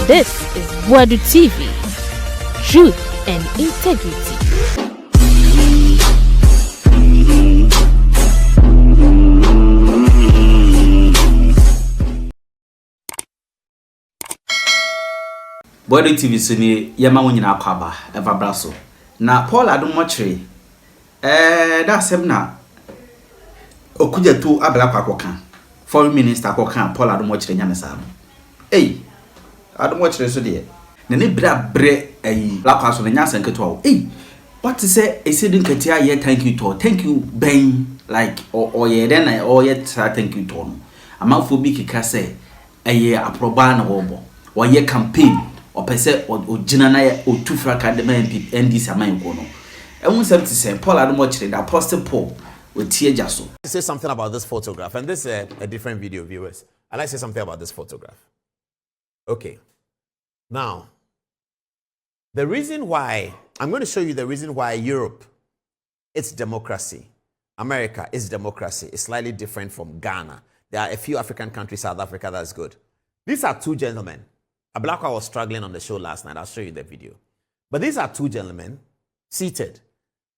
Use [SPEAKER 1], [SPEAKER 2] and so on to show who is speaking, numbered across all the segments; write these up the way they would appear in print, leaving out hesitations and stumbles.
[SPEAKER 1] This is Boadu TV. Truth and integrity.
[SPEAKER 2] Boadu TV sini yama wonyina akwaba evabraso na Paul Adom Otchere da semna Okudzato Ablakwa kokan foreign minister kokan Paul Adom Otchere nyame sa Adom Otchere so de ne bre lakwa so nya sanketo what to say Asiedu Nketia ye thank you ben like or ye then or ye thank you to no amafo bi kika say aproba na wobo or ye campaign or pese or jinana or two academy NDC amanko no and we to say Paul Adom Otchere the apostle Paul with Jaso.
[SPEAKER 3] To say something about this photograph, and this is a different video, viewers. I'd like to say something about this photograph. Okay. Now, the reason why, I'm going to show you the reason why Europe, it's democracy. America is democracy. It's slightly different from Ghana. There are a few African countries, South Africa, that's good. These are two gentlemen. Ablakwa was struggling on the show last night. I'll show you the video. But these are two gentlemen seated.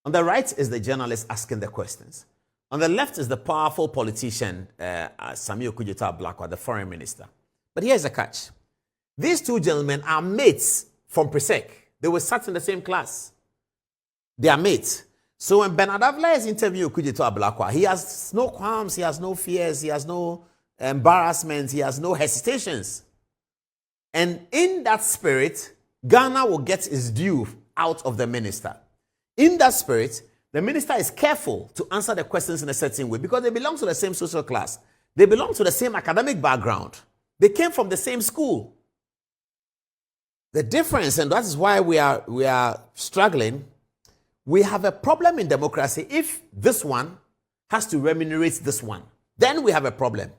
[SPEAKER 3] On the right is the journalist asking the questions. On the left is the powerful politician, Eeii Okudzato Ablakwa, the foreign minister. But here's the catch. These two gentlemen are mates from Presec. They were sat in the same class. They are mates. So when Bernard Avila is interviewing Okudzato Ablakwa, he has no qualms, he has no fears, he has no embarrassments, he has no hesitations. And in that spirit, Ghana will get its due out of the minister. In that spirit, the minister is careful to answer the questions in a certain way because they belong to the same social class. They belong to the same academic background. They came from the same school. The difference, and that is why we are struggling, we have a problem in democracy if this one has to remunerate this one. Then we have a problem.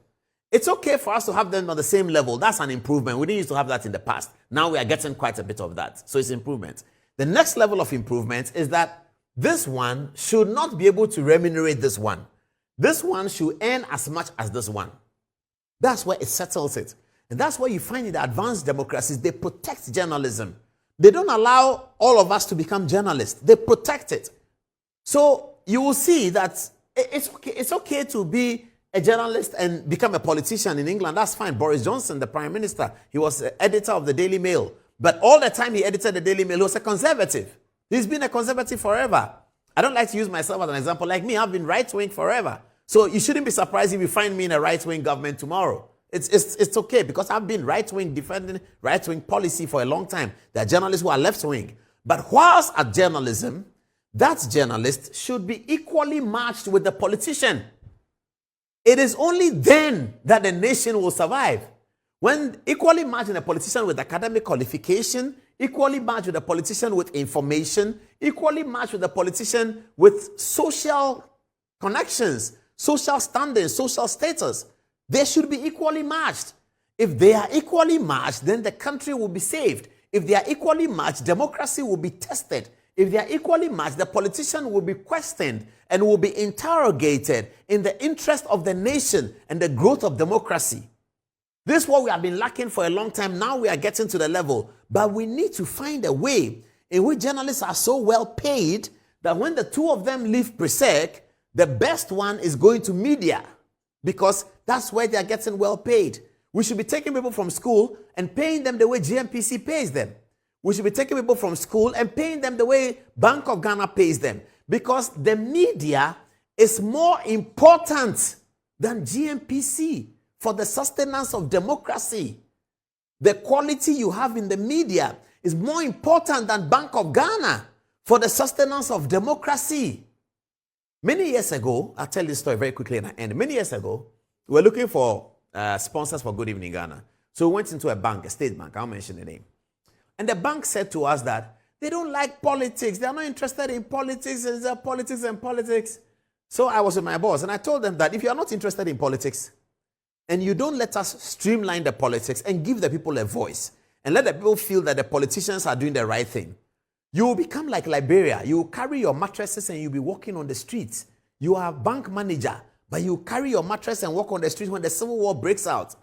[SPEAKER 3] It's okay for us to have them on the same level. That's an improvement. We didn't used to have that in the past. Now we are getting quite a bit of that. So it's improvement. The next level of improvement is that this one should not be able to remunerate this one. This one should earn as much as this one. That's where it settles it. And that's why you find in the advanced democracies, they protect journalism. They don't allow all of us to become journalists. They protect it. So you will see that it's okay to be a journalist and become a politician in England. That's fine. Boris Johnson, the Prime Minister, he was the editor of the Daily Mail. But all the time he edited the Daily Mail, he was a conservative. He's been a conservative forever. I don't like to use myself as an example. Like me, I've been right-wing forever. So you shouldn't be surprised if you find me in a right-wing government tomorrow. It's okay because I've been right-wing, defending right-wing policy for a long time. There are journalists who are left-wing. But whilst at journalism, that journalist should be equally matched with the politician. It is only then that the nation will survive. When equally matching a politician with academic qualification, equally matched with a politician with information, equally matched with a politician with social connections, social standing, social status, they should be equally matched. If they are equally matched, then the country will be saved. If they are equally matched, democracy will be tested. If they are equally matched, the politician will be questioned and will be interrogated in the interest of the nation and the growth of democracy. This is what we have been lacking for a long time. Now we are getting to the level. But we need to find a way in which journalists are so well paid that when the two of them leave Presec, the best one is going to media because that's where they are getting well paid. We should be taking people from school and paying them the way GMPC pays them. We should be taking people from school and paying them the way Bank of Ghana pays them because the media is more important than GMPC. For the sustenance of democracy. The quality you have in the media is more important than Bank of Ghana for the sustenance of democracy. Many years ago, I'll tell this story very quickly and I end. Many years ago, we were looking for sponsors for Good Evening Ghana. So we went into a bank, a state bank, I'll mention the name. And the bank said to us that they don't like politics. They're not interested in politics. It's politics and politics. So I was with my boss and I told them that if you're not interested in politics, and you don't let us streamline the politics and give the people a voice and let the people feel that the politicians are doing the right thing, you will become like Liberia. You will carry your mattresses and you'll be walking on the streets. You are a bank manager, but you carry your mattress and walk on the street when the civil war breaks out.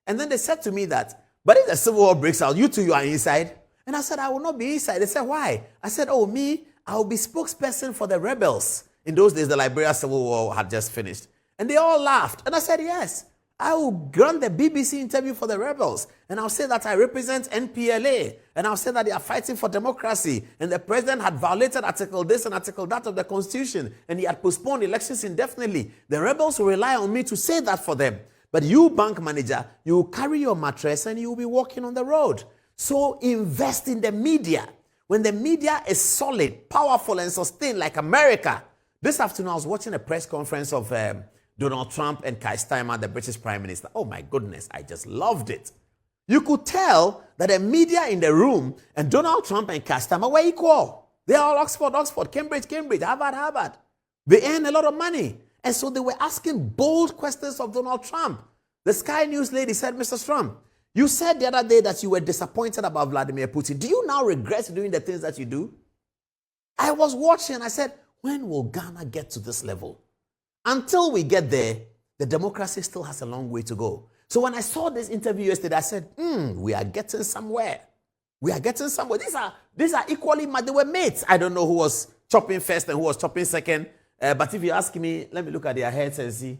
[SPEAKER 3] And then they said to me that But if the civil war breaks out, you two, you are inside. And I said, I will not be inside. They said, why? I said, oh, me, I will be spokesperson for the rebels. In those days, the Liberia Civil War had just finished. And they all laughed. And I said, yes, I will grant the BBC interview for the rebels. And I'll say that I represent NPLA. And I'll say that they are fighting for democracy. And the president had violated article this and article that of the Constitution. And he had postponed elections indefinitely. The rebels will rely on me to say that for them. But you, bank manager, you will carry your mattress and you will be walking on the road. So invest in the media. When the media is solid, powerful, and sustained like America. This afternoon, I was watching a press conference of Donald Trump and Keir Starmer, the British Prime Minister. Oh my goodness, I just loved it. You could tell that the media in the room and Donald Trump and Keir Starmer were equal. They are all Oxford, Cambridge, Harvard. They earn a lot of money. And so they were asking bold questions of Donald Trump. The Sky News lady said, Mr. Trump, you said the other day that you were disappointed about Vladimir Putin. Do you now regret doing the things that you do? I was watching. I said, when will Ghana get to this level? Until we get there, the democracy still has a long way to go. So when I saw this interview yesterday, I said, we are getting somewhere. We are getting somewhere. These are equally mad. They were mates. I don't know who was chopping first and who was chopping second. But if you ask me, let me look at their heads and see.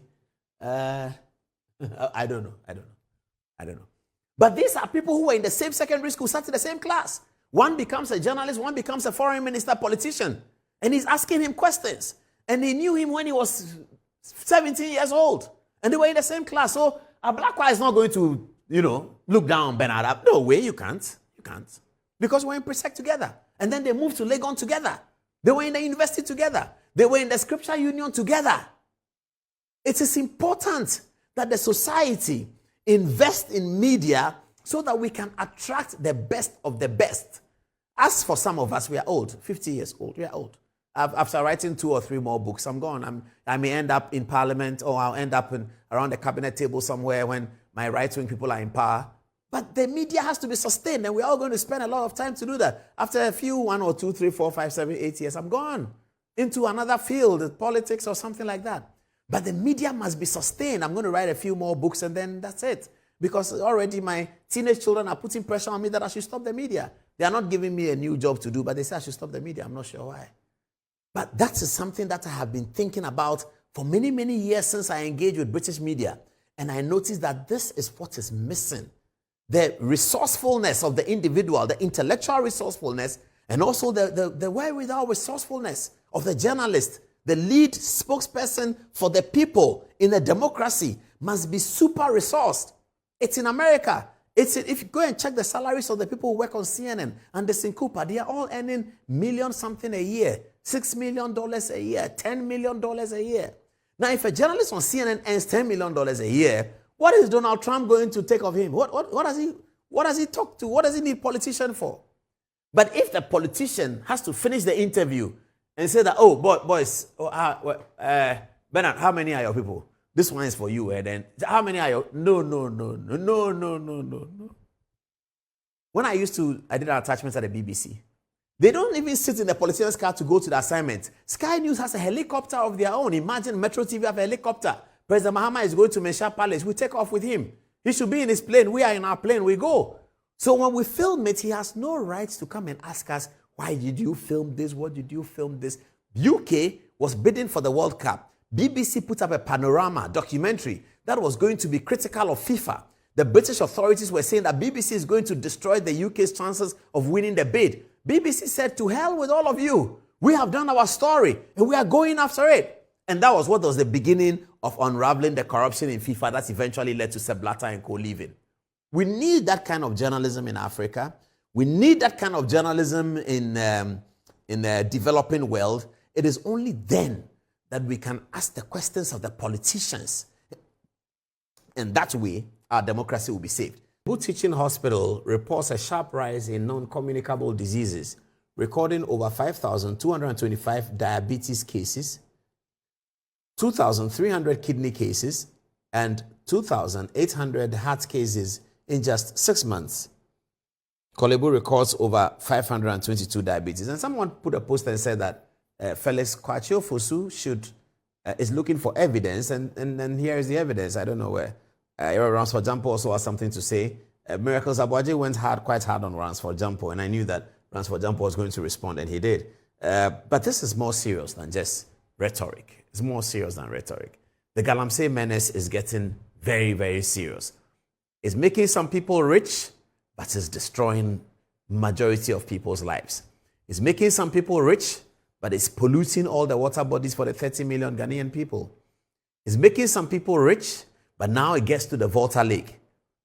[SPEAKER 3] I don't know. But these are people who were in the same secondary school, sat in the same class. One becomes a journalist, one becomes a foreign minister, politician. And he's asking him questions. And he knew him when he was 17 years old. And they were in the same class. So Ablakwa is not going to, look down on Bernard. No way, you can't. You can't. Because we're in Presec together. And then they moved to Legon together. They were in the university together. They were in the scripture union together. It is important that the society invest in media so that we can attract the best of the best. As for some of us, we are old, 50 years old, we are old. After writing 2 or 3 more books, I'm gone. I may end up in parliament or I'll end up around the cabinet table somewhere when my right-wing people are in power. But the media has to be sustained and we're all going to spend a lot of time to do that. After a few, 1 or 2, 3, 4, 5, 7, 8 years, I'm gone into another field, politics or something like that. But the media must be sustained. I'm going to write a few more books and then that's it. Because already my teenage children are putting pressure on me that I should stop the media. They are not giving me a new job to do, but they say I should stop the media. I'm not sure why. But that is something that I have been thinking about for many, many years since I engaged with British media. And I noticed that this is what is missing. The resourcefulness of the individual, the intellectual resourcefulness, and also the wherewithal resourcefulness of the journalist. The lead spokesperson for the people in a democracy must be super resourced. It's in America. If you go and check the salaries of the people who work on CNN and the Cooper, they are all earning million something a year, $6 million a year, $10 million a year. Now, if a journalist on CNN earns $10 million a year, what is Donald Trump going to take of him? What does he talk to? What does he need politician for? But if the politician has to finish the interview and say that, boys, Bernard, how many are your people? This one is for you. And then, how many are your... No. When I did an attachment at the BBC, they don't even sit in the politician's car to go to the assignment. Sky News has a helicopter of their own. Imagine Metro TV have a helicopter. President Mahama is going to Mensah Palace. We take off with him. He should be in his plane. We are in our plane. We go. So when we film it, he has no right to come and ask us, why did you film this? What did you film this? UK was bidding for the World Cup. BBC put up a panorama documentary that was going to be critical of FIFA. The British authorities were saying that BBC is going to destroy the UK's chances of winning the bid. BBC said, to hell with all of you. We have done our story and we are going after it. And that was what was the beginning of unraveling the corruption in FIFA that eventually led to Sepp Blatter and co leaving. We need that kind of journalism in Africa. We need that kind of journalism in the developing world. It is only then that we can ask the questions of the politicians. And that way, our democracy will be saved. Boot Teaching Hospital reports a sharp rise in non-communicable diseases, recording over 5,225 diabetes cases, 2,300 kidney cases, and 2,800 heart cases in just 6 months. Kolebu records over 522 diabetes. And someone put a post and said that Felix Kwachio Fosu is looking for evidence, and here is the evidence. I don't know where. Aaron Rams, for example, also has something to say. Miracles Abuaji went quite hard on Ransford Jampo, and I knew that Ransford Jampo was going to respond, and he did. But this is more serious than just rhetoric. It's more serious than rhetoric. The Galamsey menace is getting very, very serious. It's making some people rich, but it's destroying majority of people's lives. It's making some people rich, but it's polluting all the water bodies for the 30 million Ghanaian people. It's making some people rich, but now it gets to the Volta Lake.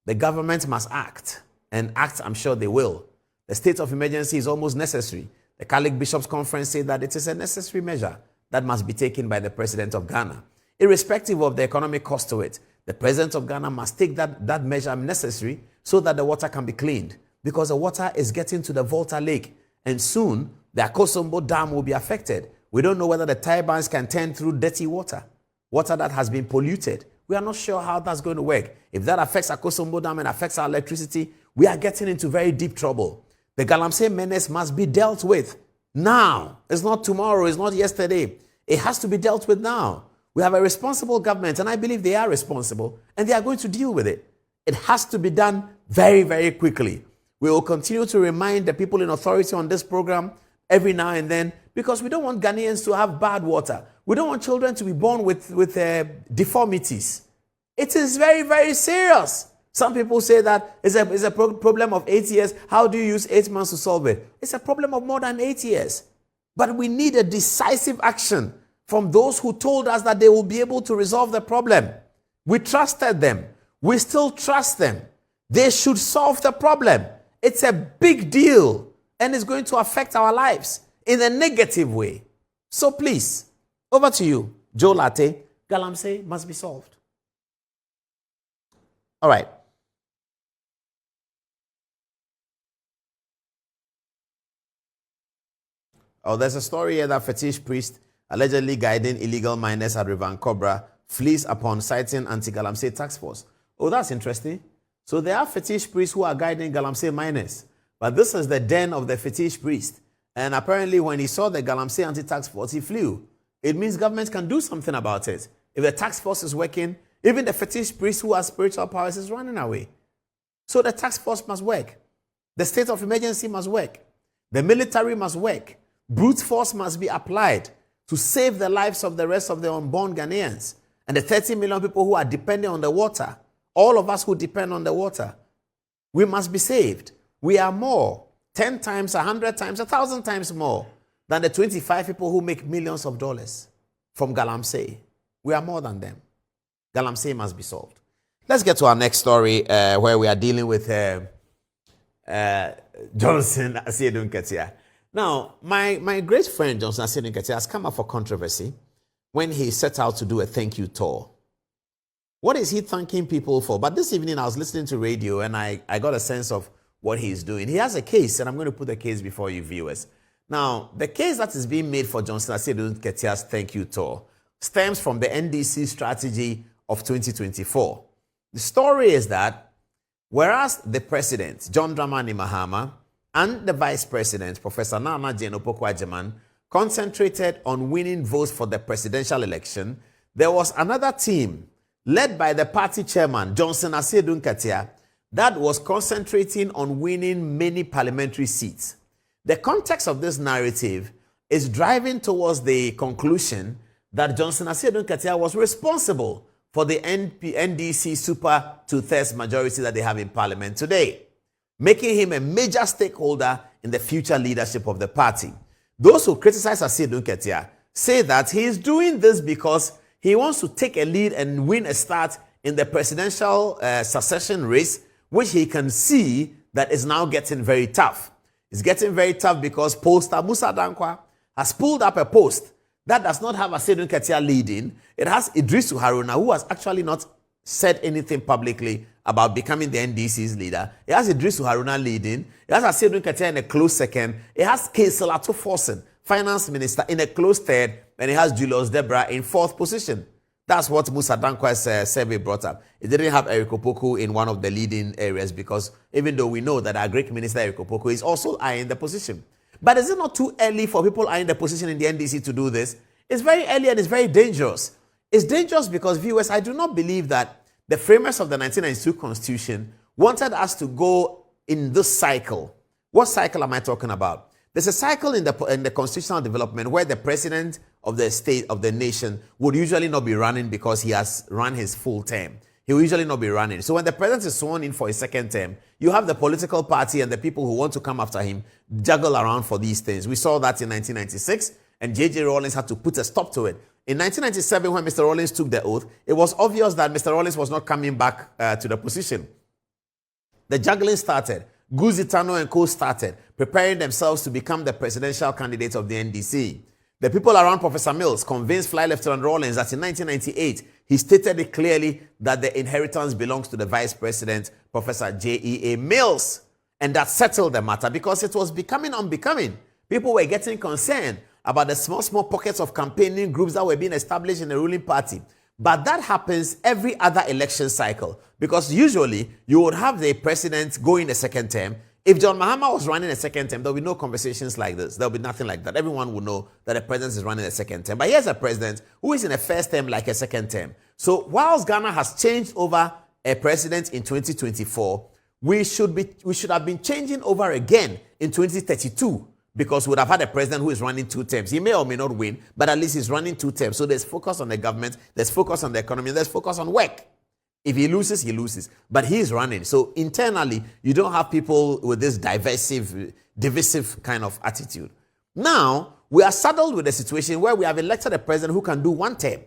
[SPEAKER 3] The government must act, and act, I'm sure they will. The state of emergency is almost necessary. The Catholic Bishops' Conference said that it is a necessary measure that must be taken by the President of Ghana. Irrespective of the economic cost to it, the President of Ghana must take that measure necessary so that the water can be cleaned, because the water is getting to the Volta Lake, and soon the Akosombo Dam will be affected. We don't know whether the turbines can turn through dirty water that has been polluted. We are not sure how that's going to work. If that affects Akosombo Dam and affects our electricity, we are getting into very deep trouble. The Galamsey menace must be dealt with now. It's not tomorrow, it's not yesterday. It has to be dealt with now. We have a responsible government, and I believe they are responsible, and they are going to deal with it. It has to be done very, very quickly. We will continue to remind the people in authority on this program every now and then, because we don't want Ghanaians to have bad water. We don't want children to be born with deformities. It is very, very serious. Some people say that it's a problem of 8 years. How do you use 8 months to solve it? It's a problem of more than 8 years. But we need a decisive action from those who told us that they will be able to resolve the problem. We trusted them. We still trust them. They should solve the problem. It's a big deal, and it's going to affect our lives in a negative way. So please, over to you, Joe Latte. Galamsey must be solved. All right. Oh, there's a story here that fetish priest allegedly guiding illegal miners at River Cobra flees upon citing anti-Galamsey task force. Oh, that's interesting. So there are fetish priests who are guiding Galamsey miners, but this is the den of the fetish priest. And apparently when he saw the Galamsey anti-task force, he flew. It means government can do something about it. If the task force is working, even the fetish priest who has spiritual powers is running away. So the task force must work. The state of emergency must work. The military must work. Brute force must be applied to save the lives of the rest of the unborn Ghanaians and the 30 million people who are dependent on the water. All of us who depend on the water. We must be saved. We are more, 10 times, 100 times, 1,000 times more than the 25 people who make millions of dollars from Galamsey. We are more than them. Galamsey must be solved. Let's get to our next story where we are dealing with Johnson Asiedu Nketia. Now, my great friend Johnson Asiedu Nketia has come up for controversy when he set out to do a thank you tour. What is he thanking people for? But this evening I was listening to radio and I got a sense of what he's doing. He has a case, and I'm going to put the case before you viewers. Now, the case that is being made for Johnson Asiedu Nketia's thank you tour stems from the NDC strategy of 2024. The story is that whereas the president, John Dramani Mahama, and the vice president, Professor Nana Jane Opoku-Agyeman, concentrated on winning votes for the presidential election, there was another team led by the party chairman, Johnson Asiedu Nketia, that was concentrating on winning many parliamentary seats. The context of this narrative is driving towards the conclusion that Johnson Asiedu Nketia was responsible for the NDC super two-thirds majority that they have in parliament today, making him a major stakeholder in the future leadership of the party. Those who criticize Asiedu Nketia say that he is doing this because he wants to take a lead and win a start in the presidential succession race, which he can see that is now getting very tough. It's getting very tough because pollster Musa Dankwa has pulled up a post that does not have Asiedu Nketia leading. It has Idrisu Haruna, who has actually not said anything publicly about becoming the NDC's leader. It has Idrisu Haruna leading. It has Asiedu Nketia in a close second. It has Keselato Forsen, finance minister, in a close third. And it has Julius Debra in fourth position. That's what Musa Dankwa's survey brought up. It didn't have Eric Opoku in one of the leading areas because even though we know that our Greek minister Eric Opoku is also eyeing the position. But is it not too early for people eyeing the position in the NDC to do this? It's very early and it's very dangerous. It's dangerous because, viewers, I do not believe that the framers of the 1992 Constitution wanted us to go in this cycle. What cycle am I talking about? There's a cycle in the constitutional development where the president of the state, of the nation, would usually not be running because he has run his full term. He will usually not be running. So when the president is sworn in for a second term, you have the political party and the people who want to come after him juggle around for these things. We saw that in 1996, and J.J. Rawlings had to put a stop to it. In 1997, when Mr. Rawlings took the oath, it was obvious that Mr. Rawlings was not coming back to the position. The juggling started. Guzitano and co started preparing themselves to become the presidential candidates of the NDC. The people around Professor Mills convinced Fly Lieutenant Rawlings that in 1998, he stated it clearly that the inheritance belongs to the Vice President, Professor J.E.A. Mills. And that settled the matter because it was becoming unbecoming. People were getting concerned about the small pockets of campaigning groups that were being established in the ruling party. But that happens every other election cycle because usually you would have the president go in a second term. If John Mahama was running a second term, there will be no conversations like this. There will be nothing like that. Everyone will know that the president is running a second term. But here's a president who is in a first term like a second term. So whilst Ghana has changed over a president in 2024, we should have been changing over again in 2032 because we would have had a president who is running 2 terms. He may or may not win, but at least he's running 2 terms. So there's focus on the government, there's focus on the economy, there's focus on work. If he loses, he loses. But he's running. So internally, you don't have people with this divisive kind of attitude. Now, we are saddled with a situation where we have elected a president who can do 1 term.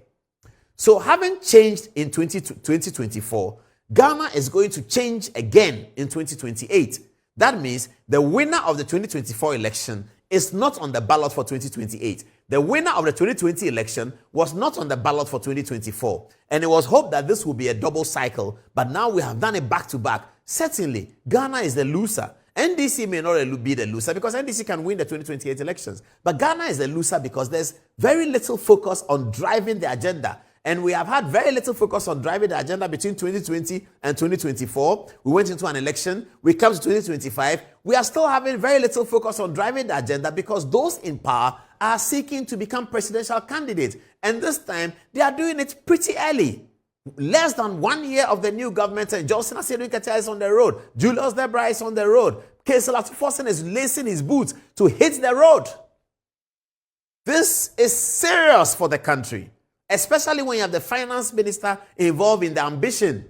[SPEAKER 3] So having changed in 2024, Ghana is going to change again in 2028. That means the winner of the 2024 election is not on the ballot for 2028. The winner of the 2020 election was not on the ballot for 2024. And it was hoped that this would be a double cycle, but now we have done it back to back. Certainly, Ghana is the loser. NDC may not be the loser because NDC can win the 2028 elections. But Ghana is the loser because there's very little focus on driving the agenda. And we have had very little focus on driving the agenda between 2020 and 2024. We went into an election. We come to 2025. We are still having very little focus on driving the agenda because those in power are seeking to become presidential candidates. And this time, they are doing it pretty early. Less than 1 year of the new government, and Johnson Asiedu Nketia is on the road. Julius Debra is on the road. Kesela Tufosin is lacing his boots to hit the road. This is serious for the country, especially when you have the finance minister involved in the ambition.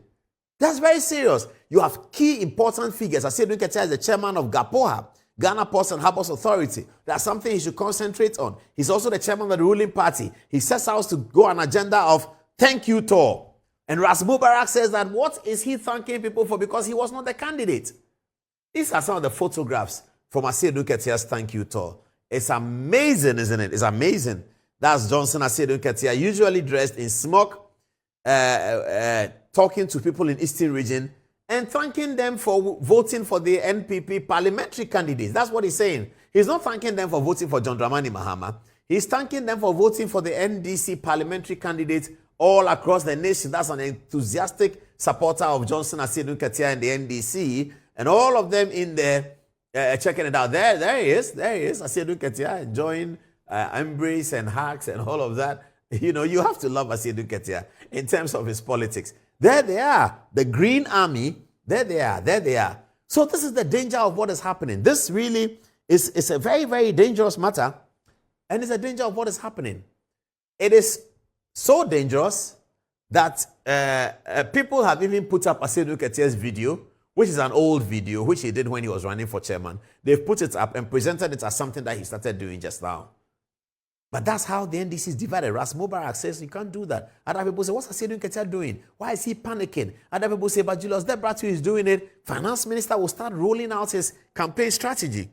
[SPEAKER 3] That's very serious. You have key important figures. Asiedu Nketia is the chairman of GAPOHA, Ghana Ports and Harbours Authority. That's something he should concentrate on. He's also the chairman of the ruling party. He sets out to go on an agenda of thank you tour. And Ras Mubarak says that what is he thanking people for? Because he was not the candidate. These are some of the photographs from Asiedu Nketia's thank you tour. It's amazing, isn't it? It's amazing. That's Johnson Asiedu Nketia, usually dressed in smock, talking to people in Eastern region and thanking them for voting for the NPP parliamentary candidates. That's what he's saying. He's not thanking them for voting for John Dramani Mahama. He's thanking them for voting for the NDC parliamentary candidates all across the nation. That's an enthusiastic supporter of Johnson Asiedu Nketia and the NDC. And all of them in there checking it out. There he is. Asiedu Nketia enjoying embrace and hugs and all of that. You know, you have to love Asiedu Nketia in terms of his politics. There they are. The Green Army. There they are. So this is the danger of what is happening. This really is a very, very dangerous matter. And it's a danger of what is happening. It is so dangerous that people have even put up Asiedu Nketia's video, which is an old video, which he did when he was running for chairman. They've put it up and presented it as something that he started doing just now. But that's how the NDC is divided. Ras Mubarak says you can't do that. Other people say, what's Asiedu Nketia doing? Why is he panicking? Other people say, but Julius Debra is doing it. Finance minister will start rolling out his campaign strategy.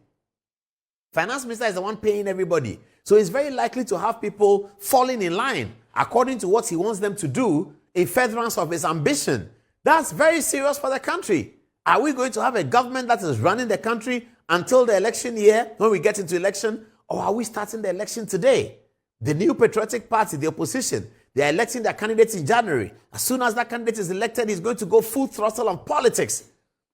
[SPEAKER 3] Finance minister is the one paying everybody. So it's very likely to have people falling in line according to what he wants them to do in furtherance of his ambition. That's very serious for the country. Are we going to have a government that is running the country until the election year, when we get into election, or are we starting the election today? The New Patriotic Party, the opposition, they are electing their candidates in January. As soon as that candidate is elected, he's going to go full throttle on politics.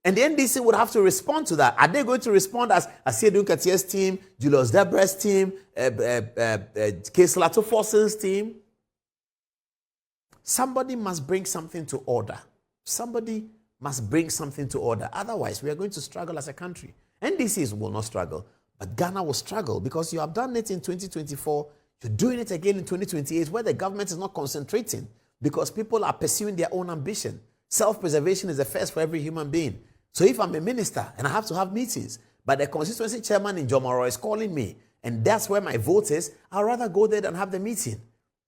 [SPEAKER 3] And the NDC would have to respond to that. Are they going to respond as Asiedu Nketia's team, Julius Debra's team, Kesela Tufosin's team? Somebody must bring something to order. Somebody must bring something to order. Otherwise, we are going to struggle as a country. NDCs will not struggle, but Ghana will struggle because you have done it in 2024. You're doing it again in 2028 where the government is not concentrating because people are pursuing their own ambition. Self-preservation is the first for every human being. So if I'm a minister and I have to have meetings, but the constituency chairman in Jomoro is calling me, and that's where my vote is, I'd rather go there than have the meeting.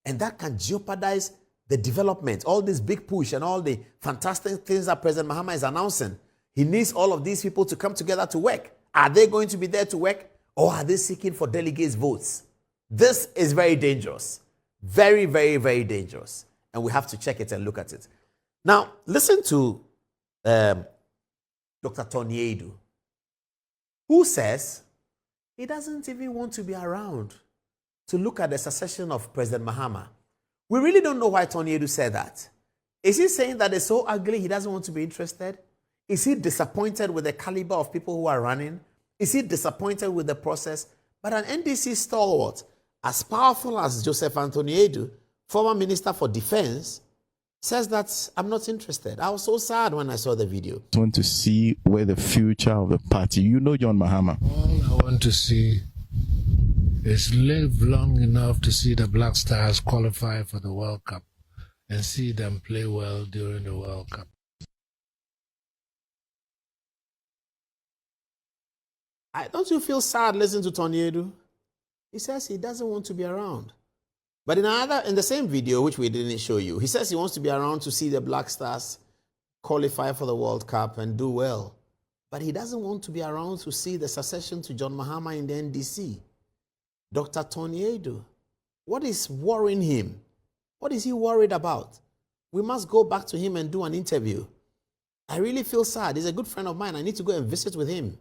[SPEAKER 3] And that can jeopardize the development, all this big push and all the fantastic things that President Mahama is announcing. He needs all of these people to come together to work. Are they going to be there to work, or are they seeking for delegates' votes? This is very dangerous. Very, very, very dangerous. And we have to check it and look at it. Now, listen to Dr. Tony, who says he doesn't even want to be around to look at the succession of President Mahama. We really don't know why Tony said that. Is he saying that it's so ugly he doesn't want to be interested? Is he disappointed with the caliber of people who are running? Is he disappointed with the process? But an NDC stalwart, as powerful as Joseph Anthony Edu, former Minister for Defense, says that I'm not interested. I was so sad when I saw the video.
[SPEAKER 4] I want to see where the future of the party. You know John Mahama.
[SPEAKER 5] All I want to see is live long enough to see the Black Stars qualify for the World Cup and see them play well during the World Cup.
[SPEAKER 3] Don't you feel sad listening to Tony Edu? He says he doesn't want to be around. But in the same video, which we didn't show you, he says he wants to be around to see the Black Stars qualify for the World Cup and do well. But he doesn't want to be around to see the succession to John Mahama in the NDC. Dr. Tony Edu, what is worrying him? What is he worried about? We must go back to him and do an interview. I really feel sad. He's a good friend of mine. I need to go and visit with him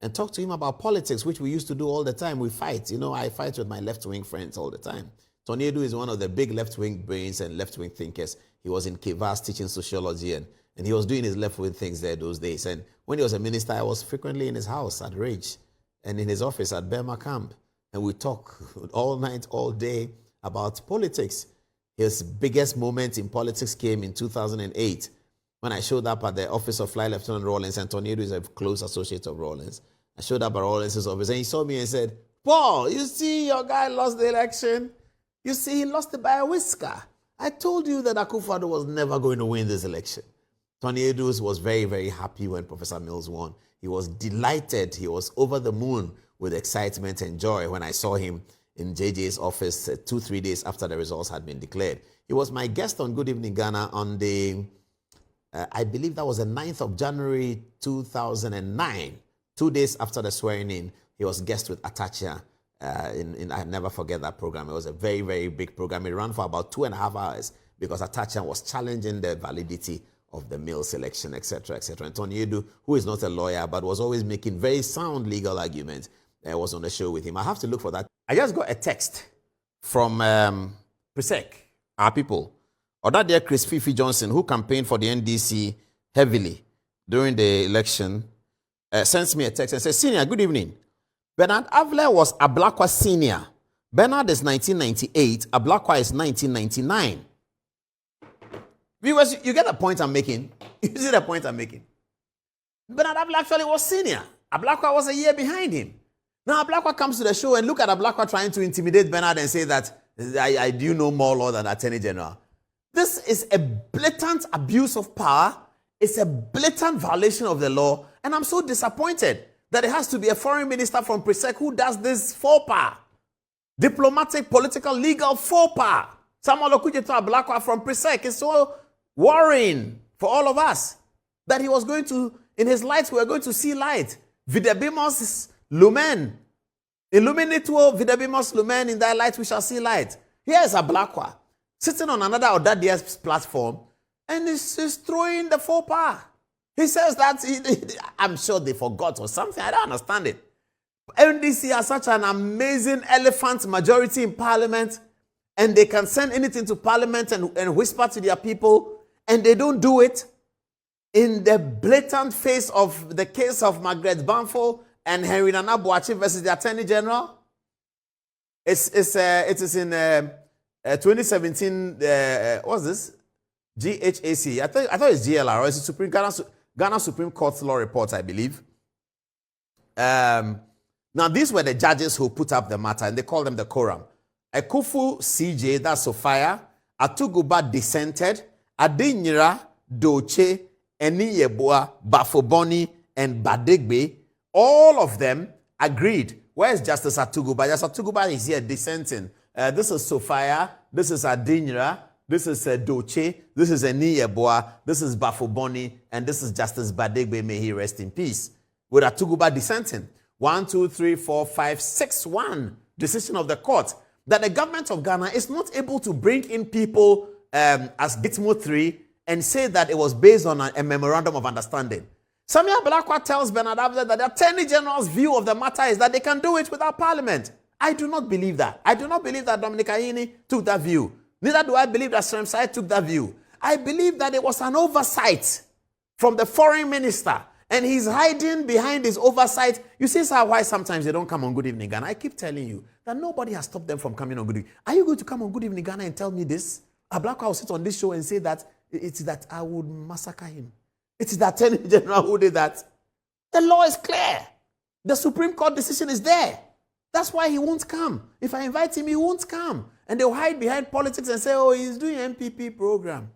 [SPEAKER 3] and talk to him about politics, which we used to do all the time. We fight. You know, I fight with my left-wing friends all the time. Tony Edu is one of the big left-wing brains and left-wing thinkers. He was in Kivas teaching sociology, and he was doing his left-wing things there those days. And when he was a minister, I was frequently in his house at Ridge and in his office at Burma Camp. And we talk all night, all day about politics. His biggest moment in politics came in 2008 when I showed up at the office of Flight Lieutenant Rawlins, and Tony Edu is a close associate of Rawlins. I showed up at Rawlins' office, and he saw me and said, "Paul, you see your guy lost the election? You see, he lost it by a whisker. I told you that Akufo-Addo was never going to win this election." Tony Edu was very, very happy when Professor Mills won. He was delighted. He was over the moon with excitement and joy when I saw him in JJ's office 2-3 days after the results had been declared. He was my guest on Good Evening Ghana on the, I believe that was the 9th of January 2009. 2 days after the swearing in, he was guest with Atacha. I never forget that program. It was a very, very big program. It ran for about 2.5 hours because Atacha was challenging the validity of the Mills election, etc., etc. And Tony Edu, who is not a lawyer but was always making very sound legal arguments, was on the show with him. I have to look for that. I just got a text from Presec, our people, or that dear Chris Fifi Johnson, who campaigned for the NDC heavily during the election, sends me a text and says, "Senior, good evening. Bernard Avler was Ablakwa Senior. Bernard is 1998. Ablakwa is 1999. Viewers, you get the point I'm making? You see the point I'm making? Bernard Avler actually was senior. Ablakwa was a year behind him. Now Ablakwa comes to the show and look at Ablakwa trying to intimidate Bernard and say that I do know more law than Attorney General. This is a blatant abuse of power. It's a blatant violation of the law. And I'm so disappointed that it has to be a foreign minister from Presec who does this faux pas. Diplomatic, political, legal faux pas. Samuel Okudzato Ablakwa from Presec is so worrying for all of us that he was going to, in his light, we are going to see light. Videbimos Lumen. Illuminituo Videbimos Lumen, in thy light we shall see light. Here is Ablakwa sitting on another Odadia's platform and is throwing the faux pas. He says that, I'm sure they forgot or something. I don't understand it. NDC has such an amazing elephant majority in parliament, and they can send anything to parliament and whisper to their people, and they don't do it in the blatant face of the case of Margaret Banfo and Henry Nana Boachi versus the Attorney General. It is in 2017, what's this? GHAC. I thought it's GLR, or it's Ghana Supreme Court Law Report, I believe. Now, these were the judges who put up the matter, and they call them the quorum. Ekufu CJ, that's Sophia. Atuguba dissented. Adinyira, Doche, Eniyeboa, Bafoboni, and Badegbe, all of them agreed. Where's Justice Atuguba? Justice Atuguba is here dissenting. This is Sophia. This is Adinyira. This is Doche. This is Eniyeboa. This is Bafoboni. And this is Justice Badegbe. May he rest in peace. With Atuguba dissenting. 1, 2, 3, 4, 5, 6, 1 decision of the court that the government of Ghana is not able to bring in people as Gitmo 3 and say that it was based on a memorandum of understanding. Eeii Ablakwa tells Bernard Abza that the Attorney General's view of the matter is that they can do it without Parliament. I do not believe that. I do not believe that Dominic Ayini took that view. Neither do I believe that Sremsai took that view. I believe that it was an oversight from the foreign minister, and he's hiding behind his oversight. You see why sometimes they don't come on Good Evening Ghana. I keep telling you that nobody has stopped them from coming on Good Evening. Are you going to come on Good Evening Ghana and tell me this? Ablakwa will sit on this show and say that it's that I would massacre him. It is the Attorney General who did that. The law is clear. The Supreme Court decision is there. That's why he won't come. If I invite him, he won't come. And they'll hide behind politics and say, oh, he's doing MPP program.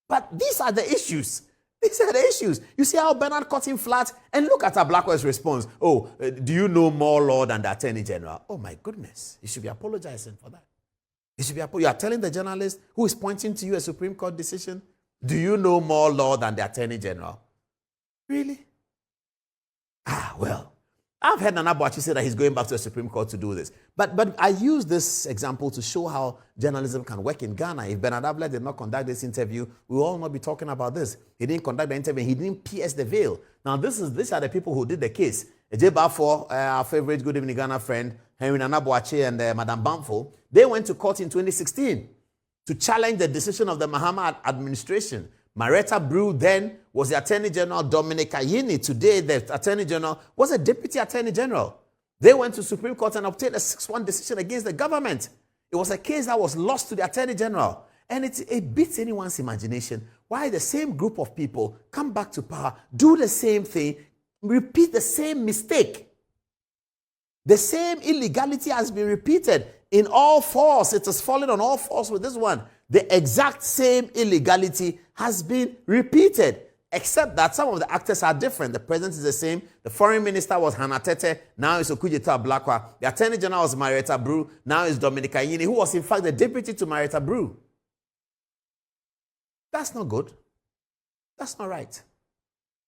[SPEAKER 3] But these are the issues. These are the issues. You see how Bernard caught him flat? And look at Ablakwa's response. Oh, do you know more law than the Attorney General? Oh, my goodness. You should be apologizing for that. You are telling the journalist who is pointing to you a Supreme Court decision, do you know more law than the Attorney General? Really? Well, I've heard Nana Boachi say that he's going back to the Supreme Court to do this. But I use this example to show how journalism can work in Ghana. If Bernard Abla did not conduct this interview, we will all not be talking about this. He didn't conduct the interview. He didn't pierce the veil. Now, these are the people who did the case. Ejebafo, our favorite Good Evening Ghana friend, Henry Nana Boachi and Madame Bamfo, they went to court in 2016 to challenge the decision of the Mahama administration. Marietta Brew then was the Attorney General. Dominic Ayini, today the Attorney General, was a Deputy Attorney General. They went to Supreme Court and obtained a 6-1 decision against the government. It was a case that was lost to the Attorney General. And it beats anyone's imagination why the same group of people come back to power, do the same thing, repeat the same mistake. The same illegality has been repeated in all fours. It has fallen on all fours with this one. The exact same illegality has been repeated, except that some of the actors are different. The president is the same. The foreign minister was Hannah Tete. Now it's Okudzato Ablakwa. The attorney general was Marietta Brew. Now it's Dominic Ayini, who was in fact the deputy to Marietta Brew. That's not good. That's not right.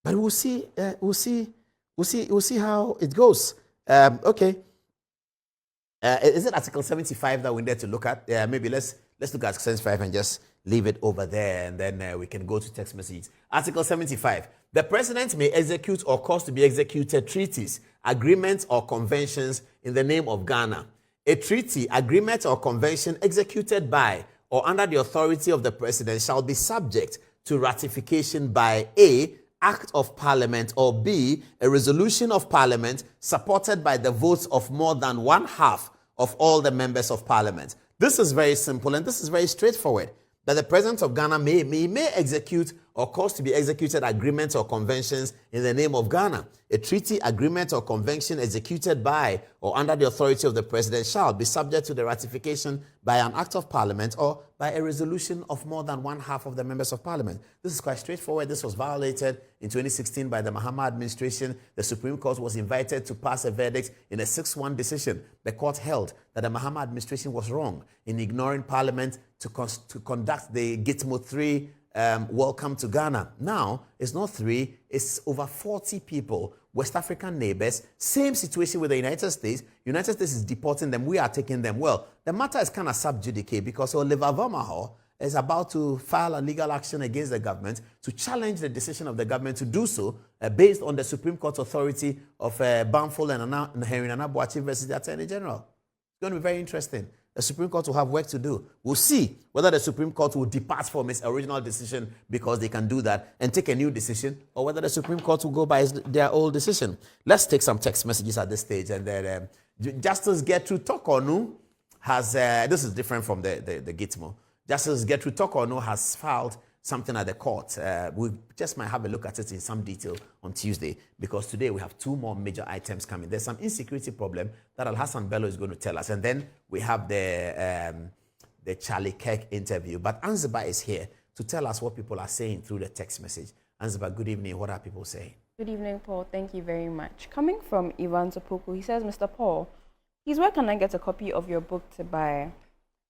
[SPEAKER 3] But we'll see. We'll see how it goes. Okay. Is it Article 75 that we need to look at? Maybe let's look at Article 75 and just leave it over there, and then we can go to text messages. Article 75. The president may execute or cause to be executed treaties, agreements, or conventions in the name of Ghana. A treaty, agreement, or convention executed by or under the authority of the president shall be subject to ratification by A, Act of Parliament, or B, a resolution of Parliament supported by the votes of more than 1/2 of all the members of Parliament. This is very simple and this is very straightforward. That the President of Ghana may execute or cause to be executed agreements or conventions in the name of Ghana. A treaty, agreement, or convention executed by or under the authority of the President shall be subject to the ratification by an Act of Parliament or by a resolution of more than 1/2 of the members of Parliament. This is quite straightforward. This was violated in 2016 by the Mahama administration. The Supreme Court was invited to pass a verdict in a 6-1 decision. The court held that the Mahama administration was wrong in ignoring Parliament to conduct the Gitmo 3 welcome to Ghana. Now, it's not 3, it's over 40 people, West African neighbors, same situation with the United States. United States is deporting them, we are taking them. Well, the matter is kind of sub judice because Oliver Vermaho is about to file a legal action against the government to challenge the decision of the government to do so based on the Supreme Court authority of Bamfo and Henry Nana Boachi versus the Attorney General. It's going to be very interesting. The Supreme Court will have work to do. We'll see whether the Supreme Court will depart from its original decision because they can do that and take a new decision, or whether the Supreme Court will go by their old decision. Let's take some text messages at this stage. And then Justice Gertrude Tokonu has, this is different from the Gitmo. Justice Gertrude Tokonu has filed something at the court. We just might have a look at it in some detail on Tuesday, because today we have 2 more major items coming. There's some insecurity problem that Al-Hassan Bello is going to tell us, and then we have the Charlie Kirk interview. But Anziba is here to tell us what people are saying through the text message. Anziba, good evening. What are people saying?
[SPEAKER 6] Good evening, Paul. Thank you very much. Coming from Ivan Topuku, he says, Mr. Paul, please, where can I get a copy of your book to buy?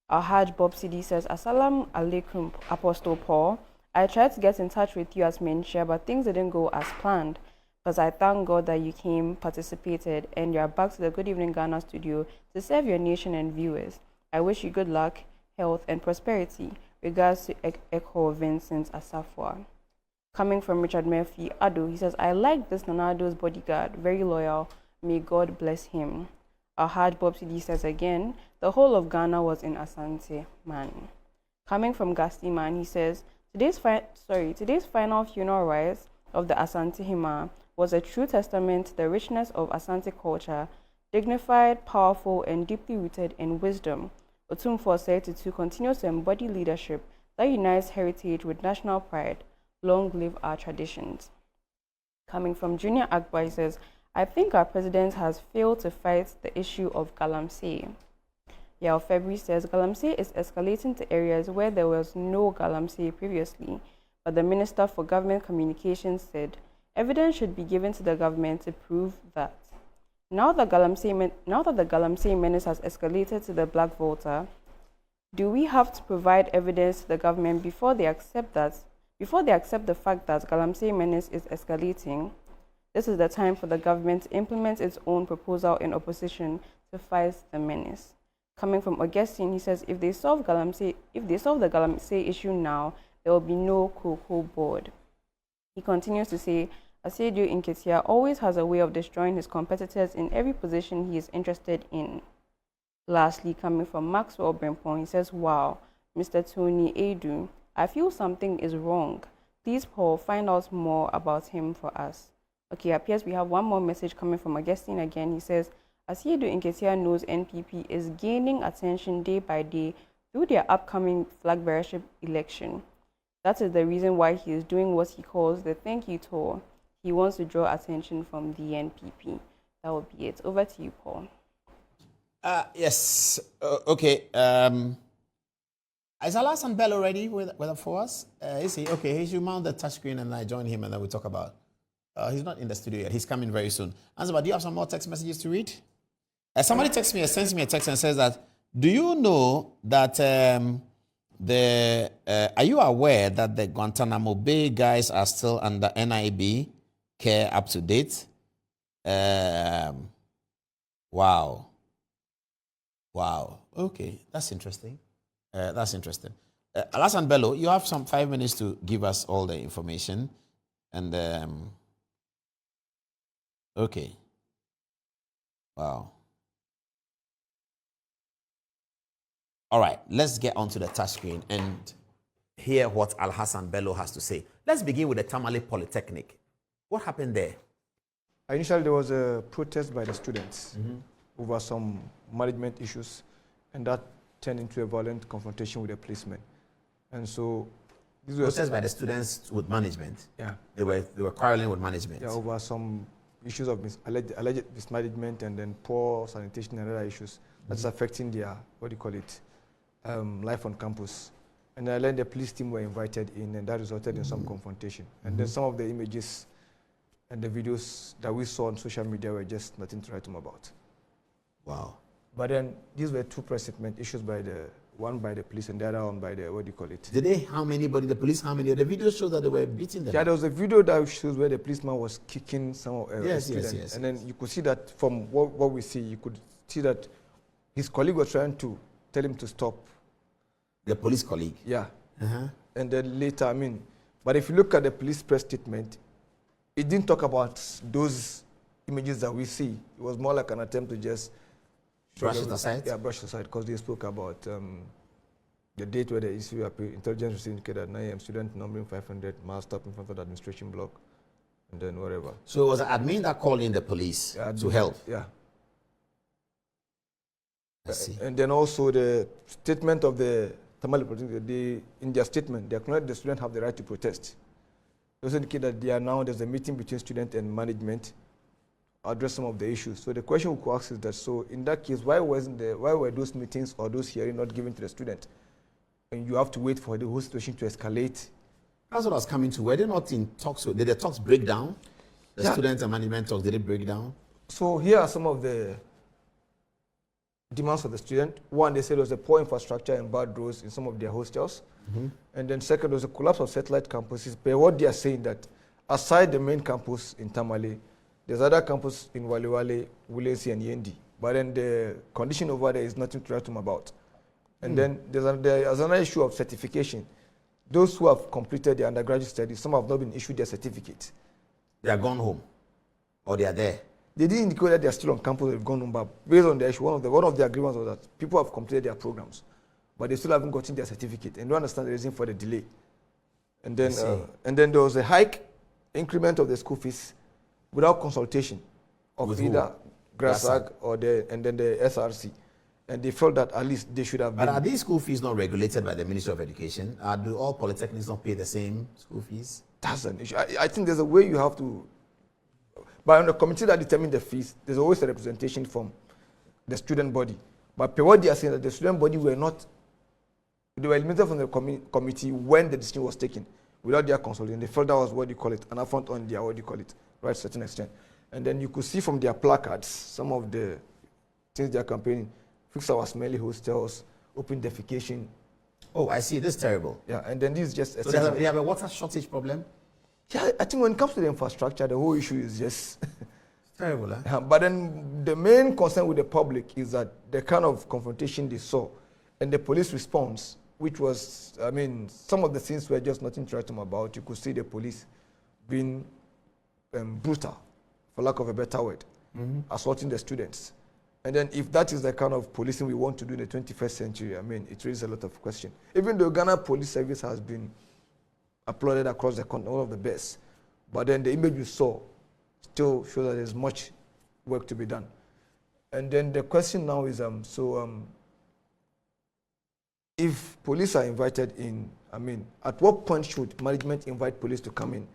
[SPEAKER 6] Our Hajj Bob CD says, Assalamu alaikum, Apostle Paul. I tried to get in touch with you as mentioned, but things didn't go as planned. But I thank God that you came, participated, and you are back to the Good Evening Ghana studio to serve your nation and viewers. I wish you good luck, health, and prosperity. Regards to Echo Vincent Asafwa. Coming from Richard Murphy, Ado, he says, I like this Nanado's bodyguard, very loyal. May God bless him. Our Hajj Bob CD says again, the whole of Ghana was in Asante Man. Coming from Gasti Man, he says, today's final funeral rites of the Asante Hima was a true testament to the richness of Asante culture, dignified, powerful, and deeply rooted in wisdom. Otumfuo said to continue to embody leadership that unites heritage with national pride. Long live our traditions. Coming from Junior Akbar, he says, I think our president has failed to fight the issue of Galamsey. Yao February says, Galamsey is escalating to areas where there was no Galamsey previously, but the Minister for Government Communications said evidence should be given to the government to prove that. Now that the Galamsey menace has escalated to the Black Volta, do we have to provide evidence to the government before they accept the fact that Galamsey menace is escalating? This is the time for the government to implement its own proposal in opposition to fight the menace. Coming from Augustine, he says, if they solve the Galamsey issue now, there will be no cocoa board. He continues to say, Asiedu Nketia always has a way of destroying his competitors in every position he is interested in. Lastly, coming from Maxwell Brempon, he says, wow, Mr. Tony Edu, I feel something is wrong. Please, Paul, find out more about him for us. Okay, appears we have one more message coming from Augustine again. He says, Asiedu Nketia knows NPP is gaining attention day by day through their upcoming flag bearership election. That is the reason why he is doing what he calls the thank you tour. He wants to draw attention from the NPP. That will be it. Over to you, Paul.
[SPEAKER 3] Yes. Okay. Is Al-Hassan Bello ready for us? Is he? Okay, he should mount the touchscreen and I join him and then we talk about. He's not in the studio yet. He's coming very soon. Anziba, do you have some more text messages to read? Somebody sends me a text and says that, do you know that are you aware that the Guantanamo Bay guys are still under NIB care up to date? Wow. Okay, that's interesting. Al-Hassan Bello, you have some 5 minutes to give us all the information. And, okay. Wow. All right, let's get onto the touchscreen and hear what Al-Hassan Bello has to say. Let's begin with the Tamale Polytechnic. What happened there?
[SPEAKER 7] Initially, there was a protest by the students over some management issues, and that turned into a violent confrontation with the policemen. And so, this was
[SPEAKER 3] protest by the students with management.
[SPEAKER 7] Yeah,
[SPEAKER 3] they were quarreling with management.
[SPEAKER 7] Yeah, over some issues of alleged mismanagement and then poor sanitation and other issues that's affecting their life on campus. And I learned the police team were invited in, and that resulted in some confrontation. And then some of the images and the videos that we saw on social media were just nothing to write home about.
[SPEAKER 3] Wow.
[SPEAKER 7] But then these were two precedent issues one by the police and the other one by the,
[SPEAKER 3] Did they harm anybody, the police harm anybody? The video shows that they were beating them.
[SPEAKER 7] Yeah, there was a video that shows where the policeman was kicking some of students.
[SPEAKER 3] Yes.
[SPEAKER 7] And then you could see that from what we see, you could see that his colleague was trying to tell him to stop.
[SPEAKER 3] The police colleague?
[SPEAKER 7] Yeah. And then later, but if you look at the police press statement, it didn't talk about those images that we see. It was more like an attempt to just
[SPEAKER 3] brush it aside?
[SPEAKER 7] Yeah, brush it aside, because they spoke about the date where the issue appeared. Intelligence was indicated at 9 a.m. Student numbering 500 must stop in front of the administration block, and then whatever.
[SPEAKER 3] So it was an admin that called in the police to help?
[SPEAKER 7] Yeah.
[SPEAKER 3] I see.
[SPEAKER 7] And then also the statement of the Tamale protesting, they, in their statement, they acknowledge the students have the right to protest. They also indicate that there's a meeting between student and management to address some of the issues. So the question we could ask is that, so in that case, why were those meetings or those hearings not given to the student? And you have to wait for the whole situation to escalate.
[SPEAKER 3] That's what I was coming to. Were they not in talks? Did the talks break down? The students and management talks, did it break down?
[SPEAKER 7] So here are some of the demands of the student. One, they said there was a poor infrastructure and bad roads in some of their hostels. And then second, there was a collapse of satellite campuses. But what they are saying that aside the main campus in Tamale, there's other campus in Waliwale, Wulensi, and Yendi. But then the condition over there is nothing to write home about. And then there's another issue of certification. Those who have completed their undergraduate studies, some have not been issued their certificate.
[SPEAKER 3] They are gone home, or they are there.
[SPEAKER 7] They didn't indicate that they are still on campus, they've gone home, but based on the issue, one of the agreements was that people have completed their programs, but they still haven't gotten their certificate, and don't understand the reason for the delay. And then there was a increment of the school fees without consultation of
[SPEAKER 3] With
[SPEAKER 7] either GRASAG or the SRC. And they felt that at least they should have been.
[SPEAKER 3] But are these school fees not regulated by the Ministry of Education? Do all polytechnics not pay the same school fees?
[SPEAKER 7] That's an issue. I think there's a way you have to. But on the committee that determines the fees, there's always a representation from the student body. But what they are saying that the student body were eliminated from the committee when the decision was taken without their consulting. They felt that was what you call it, an affront on their, right, to a certain extent. And then you could see from their placards some of the things they are campaigning: fix our smelly hostels, open defecation.
[SPEAKER 3] Oh, I see. This is terrible.
[SPEAKER 7] Yeah, and then this is just.
[SPEAKER 3] So they have a water shortage problem?
[SPEAKER 7] Yeah, I think when it comes to the infrastructure, the whole issue is just.
[SPEAKER 3] It's terrible, eh?
[SPEAKER 7] But then the main concern with the public is that the kind of confrontation they saw and the police response, which was, I mean, some of the things were just nothing to write them about. You could see the police being brutal, for lack of a better word, assaulting the students. And then if that is the kind of policing we want to do in the 21st century, I mean, it raises a lot of questions. Even though Ghana Police Service has been applauded across the country, one of the best, but then the image we saw still shows that there's much work to be done. And then the question now is, if police are invited in, I mean, at what point should management invite police to come in?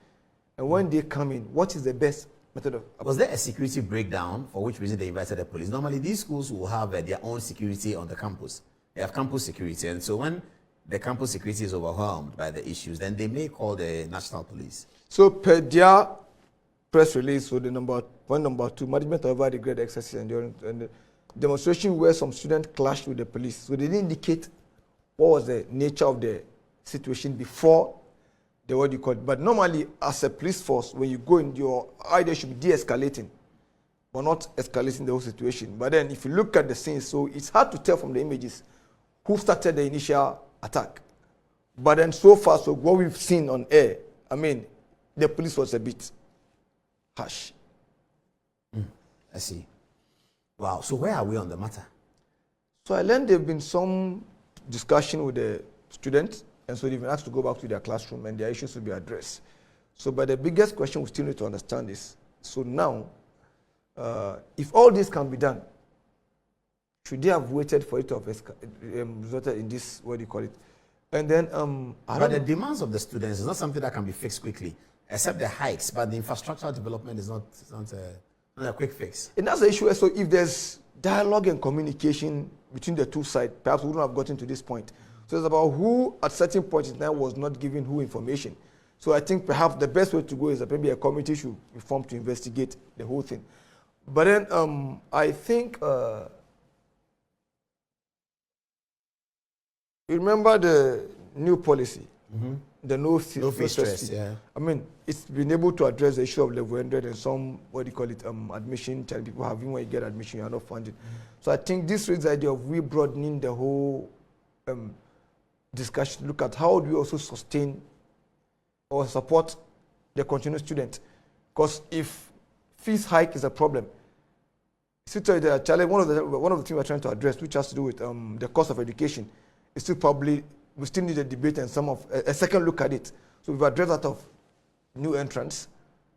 [SPEAKER 7] And when they come in, what is the best method of...
[SPEAKER 3] Was there a security breakdown for which reason they invited the police? Normally, these schools will have their own security on the campus. They have campus security. And so when the campus security is overwhelmed by the issues, then they may call the national police.
[SPEAKER 7] So per their press release, so the number 2, management however regret the excesses and the demonstration where some students clashed with the police. So they didn't indicate what was the nature of the situation before the what you call it. But normally, as a police force, when you go in, your idea should be de-escalating, but not escalating the whole situation. But then if you look at the scenes, so it's hard to tell from the images who started the initial attack. But then so far, so what we've seen on air, I mean, the police was a bit harsh.
[SPEAKER 3] I see. Wow. So where are we on the matter?
[SPEAKER 7] So I learned there have been some discussion with the students, and so they've been asked to go back to their classroom and their issues will be addressed. So, but the biggest question we still need to understand is, so now, if all this can be done, should they have waited for it to have resulted in this, what do you call it? And then,
[SPEAKER 3] but the demands of the students is not something that can be fixed quickly, except the hikes, but the infrastructural development is not a quick fix.
[SPEAKER 7] And that's the issue. So if there's dialogue and communication between the two sides, perhaps we wouldn't have gotten to this point. So it's about who, at certain point in time, was not giving who information. So I think perhaps the best way to go is that maybe a committee should be formed to investigate the whole thing. But then I think, you remember the new policy, the no fee stress.
[SPEAKER 3] Yeah.
[SPEAKER 7] I mean, it's been able to address the issue of level 100 and some, what do you call it, admission. People have, even when you get admission, you are not funded. So I think this raises the idea of we broadening the whole discussion. Look at how do we also sustain or support the continuing student. Because if fees hike is a problem, the challenge, one of the things we're trying to address, which has to do with the cost of education, is still probably, we still need a debate and a second look at it. So we've addressed that of new entrants.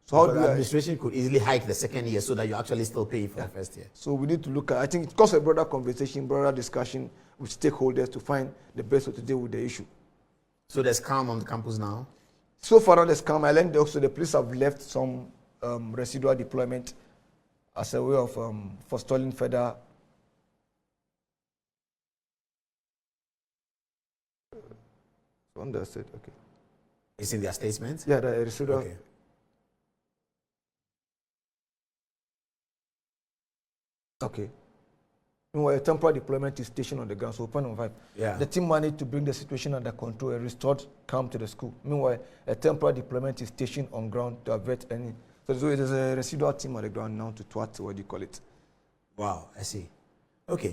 [SPEAKER 7] So how
[SPEAKER 3] Because
[SPEAKER 7] do
[SPEAKER 3] the
[SPEAKER 7] we,
[SPEAKER 3] administration could easily hike the second year so that you actually still pay for the first year.
[SPEAKER 7] so we need to look at, I think it calls a broader conversation, broader discussion with stakeholders to find the best way to deal with the issue.
[SPEAKER 3] So there's calm on the campus now?
[SPEAKER 7] So far on the scam, I learned also the police have left some residual deployment as a way of forestalling further understood. Okay.
[SPEAKER 3] It's in their statement?
[SPEAKER 7] Yeah, the residual.
[SPEAKER 3] Okay.
[SPEAKER 7] Okay. Meanwhile, a temporary deployment is stationed on the ground. So, point number 5.
[SPEAKER 3] Yeah.
[SPEAKER 7] The team managed to bring the situation under control and restored calm to the school. Meanwhile, a temporary deployment is stationed on ground to avert any. So it is a residual team on the ground now to thwart, what do you call it?
[SPEAKER 3] Wow, I see. Okay.